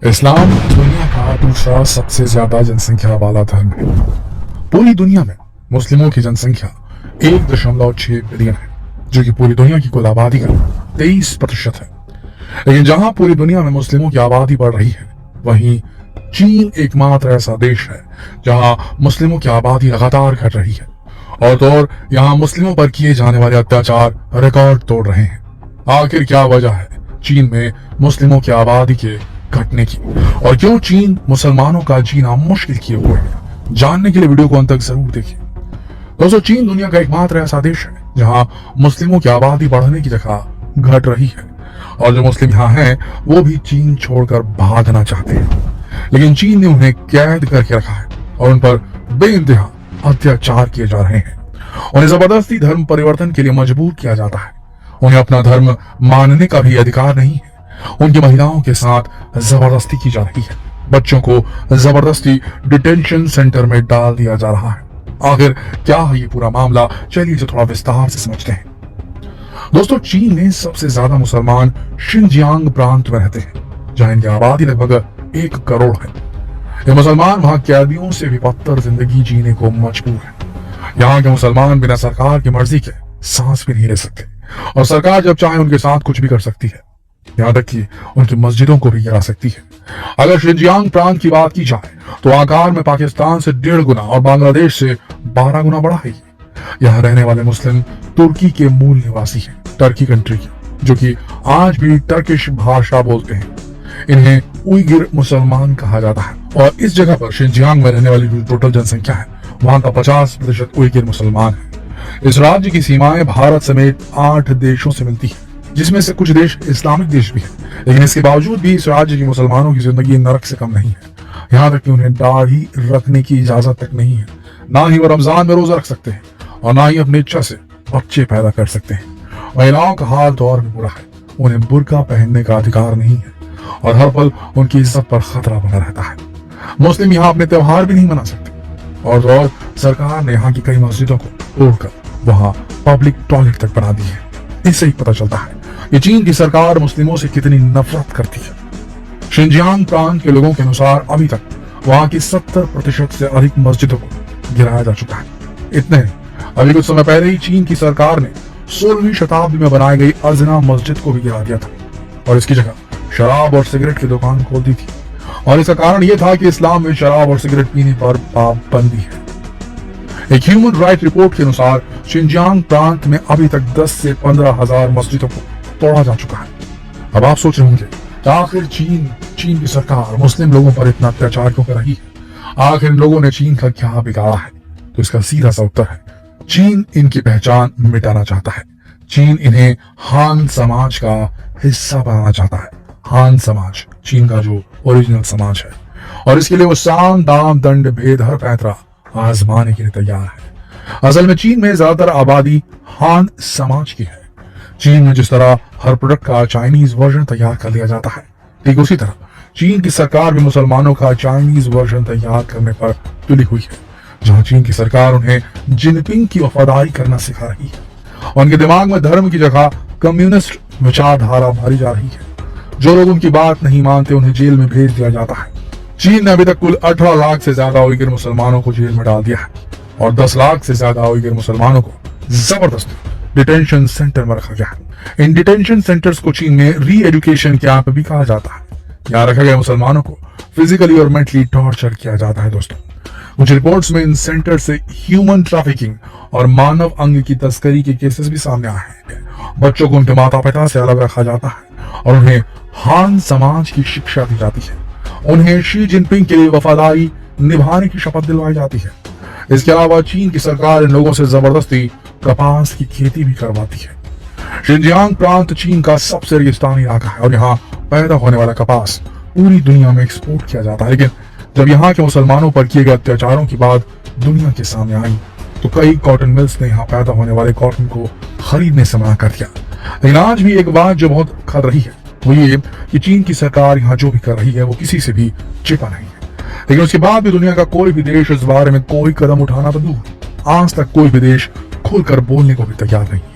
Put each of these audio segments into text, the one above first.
इस्लाम दुनिया का दूसरा सबसे ज्यादा जनसंख्या वाला धर्म है। पूरी दुनिया में मुस्लिमों की जनसंख्या 1.6 बिलियन है, जो कि पूरी दुनिया की कुल आबादी का 23% है। लेकिन जहां पूरी दुनिया में मुस्लिमों की आबादी बढ़ रही है, वहीं चीन एकमात्र ऐसा देश है जहां मुस्लिमों की आबादी लगातार घट रही है और यहाँ मुस्लिमों पर किए जाने वाले अत्याचार रिकॉर्ड तोड़ रहे हैं। आखिर क्या वजह है चीन में मुस्लिमों की आबादी के घटने की, और क्यों चीन मुसलमानों का जीना मुश्किल किए हुए है? जानने के लिए वीडियो को अंत तक जरूर देखिए। दोस्तों, चीन दुनिया का एकमात्र ऐसा देश है जहां मुस्लिमों की आबादी बढ़ने की जगह घट रही है, और जो मुस्लिम यहाँ हैं वो भी चीन छोड़कर भागना चाहते हैं। लेकिन चीन ने उन्हें कैद करके रखा है और उन पर बेइंतहा अत्याचार किए जा रहे हैं। उन्हें जबरदस्ती धर्म परिवर्तन के लिए मजबूर किया जाता है। उन्हें अपना धर्म मानने का भी अधिकार नहीं है। उनकी महिलाओं के साथ जबरदस्ती की जा रही है। बच्चों को जबरदस्ती डिटेंशन सेंटर में डाल दिया जा रहा है। आखिर क्या है ये पूरा मामला? चलिए इसे थोड़ा विस्तार से समझते हैं। दोस्तों, चीन में सबसे ज्यादा मुसलमान शिनजियांग प्रांत में रहते हैं, जहां इनकी आबादी लगभग 1 करोड़ है। ये मुसलमान वहां कैदियों से भी बदतर जिंदगी जीने को मजबूर है। यहाँ के मुसलमान बिना सरकार की मर्जी के सांस भी नहीं ले सकते, और सरकार जब चाहे उनके साथ कुछ भी कर सकती है, यहाँ तक कि उनकी मस्जिदों को भी गिरा सकती है। अगर शिनजियांग प्रांत की बात की जाए तो आकार में पाकिस्तान से 1.5 गुना और बांग्लादेश से 12 गुना बड़ा है। यहाँ रहने वाले मुस्लिम तुर्की के मूल निवासी हैं, टर्की कंट्री के, जो कि आज भी टर्किश भाषा बोलते हैं। इन्हें उइगिर मुसलमान कहा जाता है, और इस जगह पर शिनजियांग में रहने वाली जो टोटल जनसंख्या है, वहां का 50% उइगिर मुसलमान है। इस राज्य की सीमाएं भारत समेत 8 देशों से मिलती है, जिसमें से कुछ देश इस्लामिक देश भी है। लेकिन इसके बावजूद भी इस राज्य के मुसलमानों की जिंदगी नरक से कम नहीं है। यहाँ तक कि उन्हें दाढ़ी रखने की इजाजत तक नहीं है। ना ही वो रमजान में रोजा रख सकते हैं, और ना ही अपनी इच्छा से बच्चे पैदा कर सकते हैं। महिलाओं का हाल तो और भी बुरा है। उन्हें बुर्का पहनने का अधिकार नहीं है, और हर पल उनकी इज्जत पर खतरा बना रहता है। मुस्लिम यहाँ अपने त्योहार भी नहीं मना सकते, और सरकार ने यहाँ की कई मस्जिदों को तोड़कर वहाँ पब्लिक टॉयलेट तक बना दी है। इससे ही पता चलता है कि चीन की सरकार मुस्लिमों से कितनी नफरत करती है। शिनजियांग प्रांत के लोगों के अनुसार अभी तक वहां की 70% से अधिक मस्जिदों को गिराया जा चुका है। इतने नहीं, अभी कुछ समय पहले ही चीन की सरकार ने 16वीं शताब्दी में बनाई गई अर्जना मस्जिद को भी गिरा दिया था, और इसकी जगह शराब और सिगरेट की दुकान खोल दी थी। और इसका कारण यह था कि इस्लाम में शराब और सिगरेट पीने पर पाबंदी है। एक ह्यूमन राइट रिपोर्ट के अनुसार शिनजियांग प्रांत में अभी तक 10 से 15 हजार मस्जिदों को तोड़ा जा चुका है। अब आप सोच रहे होंगे, आखिर चीन की सरकार मुस्लिम लोगों पर इतना अत्याचार क्यों कर रही है? आखिर इन लोगों ने चीन का क्या बिगाड़ा है? तो इसका सीधा सा उत्तर है, चीन इनकी पहचान मिटाना चाहता है। चीन इन्हें हान समाज का हिस्सा बनाना चाहता है। हान समाज चीन का जो ओरिजिनल समाज है, और इसके लिए वो साम दाम दंड भेद हर पैंतरा आजमाने के लिए तैयार है। असल में चीन में ज्यादातर आबादी हान समाज की है। चीन में जिस तरह हर प्रोडक्ट का चाइनीज वर्जन तैयार कर लिया जाता है, ठीक उसी तरह चीन की सरकार भी मुसलमानों का चाइनीज वर्जन तैयार करने पर तुली हुई है। जहां चीन की सरकार उन्हें जिनपिंग की वफादारी करना सिखा रही है, उनके दिमाग में धर्म की जगह कम्युनिस्ट विचारधारा भरी जा रही है। जो लोग उनकी बात नहीं मानते उन्हें जेल में भेज दिया जाता है। चीन ने अभी तक कुल 18 लाख से ज्यादा उइगिर मुसलमानों को जेल में डाल दिया है, और 10 लाख से ज्यादा उइगिर मुसलमानों को जबरदस्ती डिटेंशन सेंटर में रखा गया है। इन डिटेंशन सेंटर्स को चीन में री एजुकेशन कैंप भी कहा जाता है। यहाँ रखे गए मुसलमानों को फिजिकली और मेंटली टॉर्चर किया जाता है। दोस्तों, कुछ रिपोर्ट्स में इन सेंटर से ह्यूमन ट्रैफिकिंग और मानव अंग की तस्करी के केसेस भी सामने आए हैं। बच्चों को उनके माता पिता से अलग रखा जाता है, और उन्हें हान समाज की शिक्षा दी जाती है। उन्हें शी जिनपिंग के लिए वफादारी निभाने की शपथ दिलवाई जाती है। इसके अलावा चीन की सरकार इन लोगों से जबरदस्ती कपास की खेती भी करवाती है। शिनजियांग प्रांत चीन का सबसे रेगिस्तानी इलाका है, और यहाँ पैदा होने वाला कपास पूरी दुनिया में एक्सपोर्ट किया जाता है। लेकिन जब यहाँ के मुसलमानों पर किए गए अत्याचारों की बात दुनिया के सामने आई, तो कई कॉटन मिल्स ने यहाँ पैदा होने वाले कॉटन को खरीदने से मना कर दिया। लेकिन आज भी एक बात जो बहुत खल रही है, वो ये कि चीन की सरकार यहाँ जो भी कर रही है वो किसी से भी छिपा नहीं है। लेकिन उसके बाद भी दुनिया का कोई भी देश इस बारे में कोई कदम उठाना तो दूर, आज तक कोई भी देश खुलकर बोलने को भी तैयार नहीं है।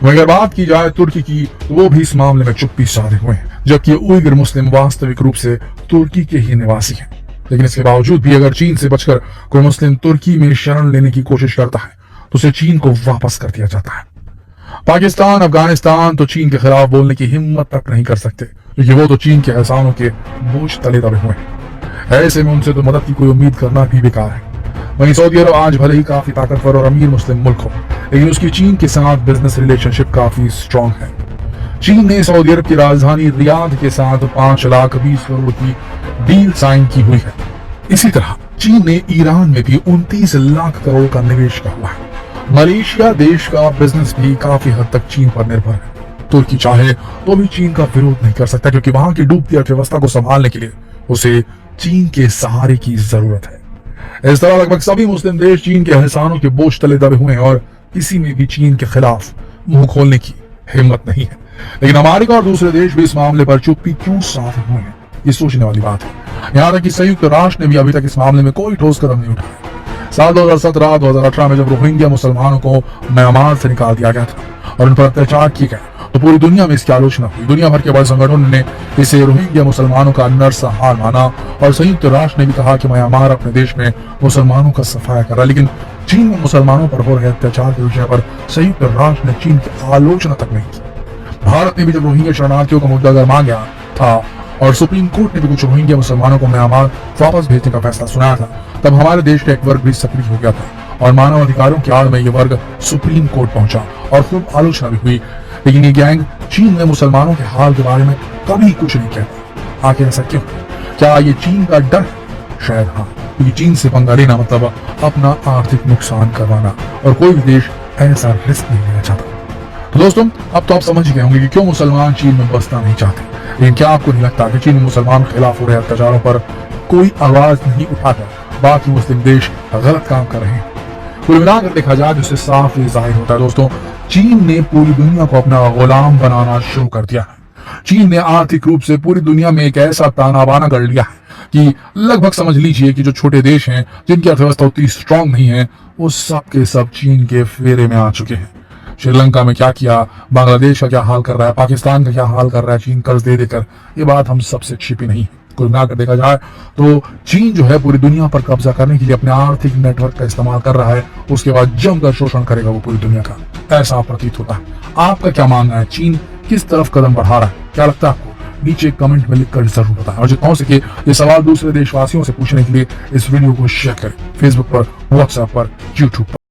वहीं अगर बात की जाए तुर्की की, तो वो भी इस मामले में चुप्पी साधे हुए हैं। जबकि उइगर मुस्लिम वास्तविक रूप से तुर्की के ही निवासी हैं। लेकिन इसके बावजूद भी अगर चीन से बचकर कोई मुस्लिम तुर्की में शरण लेने की कोशिश करता है तो उसे चीन को वापस कर दिया जाता है। पाकिस्तान, अफगानिस्तान तो चीन के खिलाफ बोलने की हिम्मत तक नहीं कर सकते, क्योंकि वो तो चीन के एहसानों के बोझ तले दबे हुए हैं। ऐसे में उनसे तो मदद की कोई उम्मीद करना भी बेकार है। वहीं सऊदी अरब आज भले ही काफी ताकतवर और अमीर मुस्लिम मुल्क हो, लेकिन उसकी चीन के साथ बिजनेस रिलेशनशिप काफी स्ट्रॉन्ग है। चीन ने सऊदी अरब की राजधानी रियाद के साथ 5,20,00,000 करोड़ की डील साइन की हुई है। इसी तरह चीन ने ईरान में भी 29 लाख करोड़ का निवेश किया हुआ है। मलेशिया देश का बिजनेस भी काफी हद तक चीन पर निर्भर है। तुर्की चाहे तो भी चीन का विरोध नहीं कर सकता, क्योंकि वहां की डूबती अर्थव्यवस्था को संभालने के लिए उसे चीन के सहारे की जरूरत है। इस तरह लगभग सभी मुस्लिम देश चीन के एहसानों के बोझ तले दबे हुए हैं और किसी में भी चीन के खिलाफ मुंह खोलने की हिम्मत नहीं है। लेकिन अमेरिका और दूसरे देश भी इस मामले पर चुप्पी क्यों साधे हुए हैं, ये सोचने वाली बात है। यहाँ तक कि संयुक्त राष्ट्र ने भी अभी तक इस मामले में कोई ठोस कदम नहीं उठाया। साल 2017-2018 में जब रोहिंग्या मुसलमानों को म्यांमार से निकाल दिया गया था और उन पर अत्याचार किए गए, तो पूरी दुनिया में इसकी आलोचना हुई। दुनिया भर के बड़े संगठनों ने इसे रोहिंग्या मुसलमानों का नरसंहार माना और संयुक्त राष्ट्र ने भी कहा कि म्यांमार अपने देश में मुसलमानों का सफाया कर रहा है। लेकिन चीन में मुसलमानों पर हो रहे अत्याचार के विषय पर संयुक्त राष्ट्र ने चीन की आलोचना तक नहीं की। भारत ने भी जब रोहिंग्या शरणार्थियों का मुद्दा गर्मा गया था और सुप्रीम कोर्ट ने भी कुछ रोहिंग्या मुसलमानों को म्यांमार वापस भेजने का फैसला सुनाया था, तब हमारे देश का एक वर्ग भी सक्रिय हो गया था और मानव अधिकारों की आड़ में यह वर्ग सुप्रीम कोर्ट पहुंचा और खूब आलोचना भी हुई। लेकिन ये गैंग चीन में मुसलमानों के हाल के बारे में कभी कुछ नहीं कहती। आखिर ऐसा क्यों? क्या ये चीन का डर? शायद हाँ, क्योंकि चीन से पंगा लेना मतलब अपना आर्थिक नुकसान करवाना और कोई भी देश ऐसा रिस्क नहीं लेना चाहता। तो दोस्तों, अब तो आप समझ गए होंगे कि क्यों मुसलमान चीन में बसना नहीं चाहते। लेकिन क्या आपको नहीं लगता कि चीन में मुसलमान के खिलाफ हो रहे अत्याचारों पर कोई आवाज नहीं उठाता? बाकी मुस्लिम देश गलत काम कर रहे हैं। कुल मिलाकर देखा जाए तो इससे साफ जाहिर होता है दोस्तों, चीन ने पूरी दुनिया को अपना गुलाम बनाना शुरू कर दिया है। चीन ने आर्थिक रूप से पूरी दुनिया में एक ऐसा ताना बाना कर लिया है कि लगभग समझ लीजिए कि जो छोटे देश हैं जिनकी अर्थव्यवस्था उतनी स्ट्रांग नहीं है, वो सब के सब चीन के फेरे में आ चुके हैं। श्रीलंका में क्या किया, बांग्लादेश का क्या हाल कर रहा है, पाकिस्तान का क्या हाल कर रहा है चीन कर्ज दे देकर, ये बात हम सबसे छिपी नहीं है। कुल मिलाकर देखा जाए तो चीन जो है पूरी दुनिया पर कब्जा करने के लिए अपने आर्थिक नेटवर्क का इस्तेमाल कर रहा है, उसके बाद जमकर शोषण करेगा वो पूरी दुनिया का, ऐसा प्रतीत होता है। आपका क्या मानना है? चीन किस तरफ कदम बढ़ा रहा है? क्या लगता है आपको? नीचे कमेंट में लिखकर जरूर बताएं और जितना हो सके ये सवाल दूसरे देशवासियों से पूछने के लिए इस वीडियो को शेयर करें, फेसबुक पर, व्हाट्सएप पर, यूट्यूब पर।